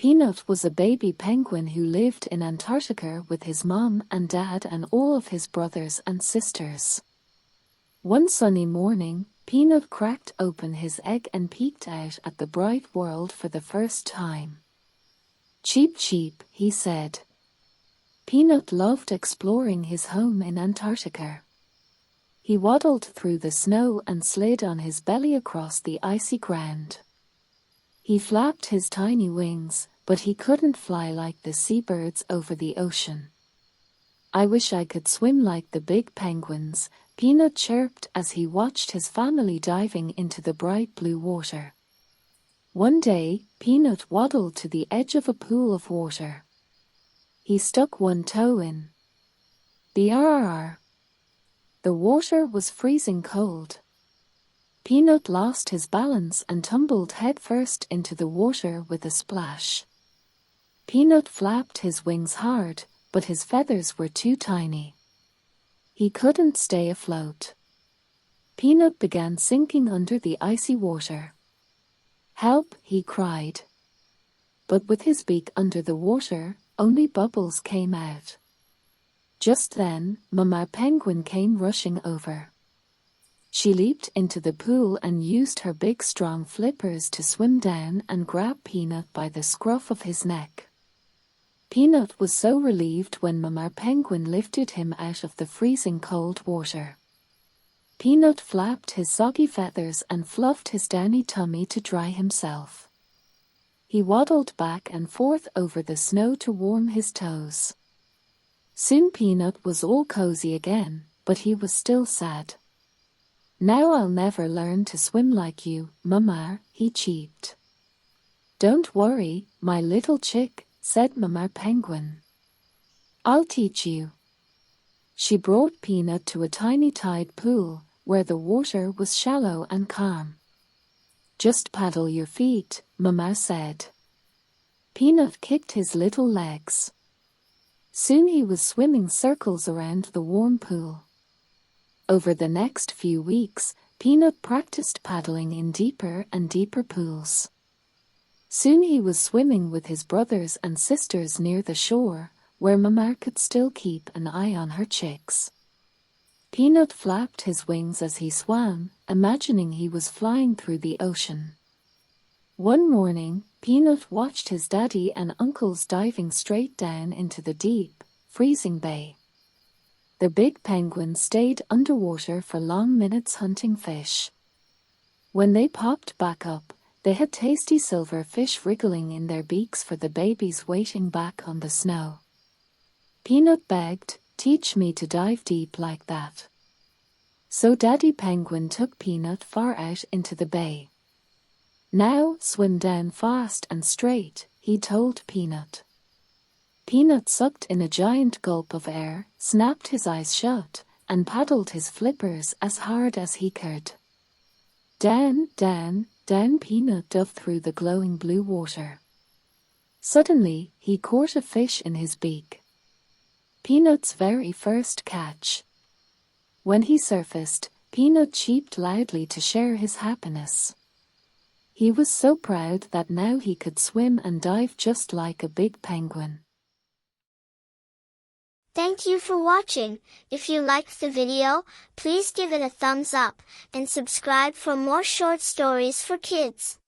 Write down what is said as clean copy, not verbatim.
Peanut was a baby penguin who lived in Antarctica with his mom and dad and all of his brothers and sisters. One sunny morning, Peanut cracked open his egg and peeked out at the bright world for the first time. "Cheep cheep," he said. Peanut loved exploring his home in Antarctica. He waddled through the snow and slid on his belly across the icy ground. He flapped his tiny wings, but he couldn't fly like the seabirds over the ocean. "I wish I could swim like the big penguins," Peanut chirped as he watched his family diving into the bright blue water. One day, Peanut waddled to the edge of a pool of water. He stuck one toe in. Brrr! The water was freezing cold. Peanut lost his balance and tumbled headfirst into the water with a splash. Peanut flapped his wings hard, but his feathers were too tiny. He couldn't stay afloat. Peanut began sinking under the icy water. "Help!" he cried. But with his beak under the water, only bubbles came out. Just then, Mama Penguin came rushing over. She leaped into the pool and used her big strong flippers to swim down and grab Peanut by the scruff of his neck. Peanut was so relieved when Mama Penguin lifted him out of the freezing cold water. Peanut flapped his soggy feathers and fluffed his downy tummy to dry himself. He waddled back and forth over the snow to warm his toes. Soon Peanut was all cozy again, but he was still sad. "Now I'll never learn to swim like you, Mama," he cheeped. "Don't worry, my little chick," said Mama Penguin. "I'll teach you." She brought Peanut to a tiny tide pool, where the water was shallow and calm. "Just paddle your feet," Mama said. Peanut kicked his little legs. Soon he was swimming circles around the warm pool. Over the next few weeks, Peanut practiced paddling in deeper and deeper pools. Soon he was swimming with his brothers and sisters near the shore, where Mama could still keep an eye on her chicks. Peanut flapped his wings as he swam, imagining he was flying through the ocean. One morning, Peanut watched his daddy and uncles diving straight down into the deep, freezing bay. The big penguins stayed underwater for long minutes hunting fish. When they popped back up, they had tasty silver fish wriggling in their beaks for the babies waiting back on the snow. Peanut begged, "Teach me to dive deep like that." So Daddy Penguin took Peanut far out into the bay. "Now swim down fast and straight," he told Peanut. Peanut sucked in a giant gulp of air, snapped his eyes shut, and paddled his flippers as hard as he could. Down, down, down Peanut dove through the glowing blue water. Suddenly, he caught a fish in his beak. Peanut's very first catch. When he surfaced, Peanut cheeped loudly to share his happiness. He was so proud that now he could swim and dive just like a big penguin. Thank you for watching. If you liked the video, please give it a thumbs up and subscribe for more short stories for kids.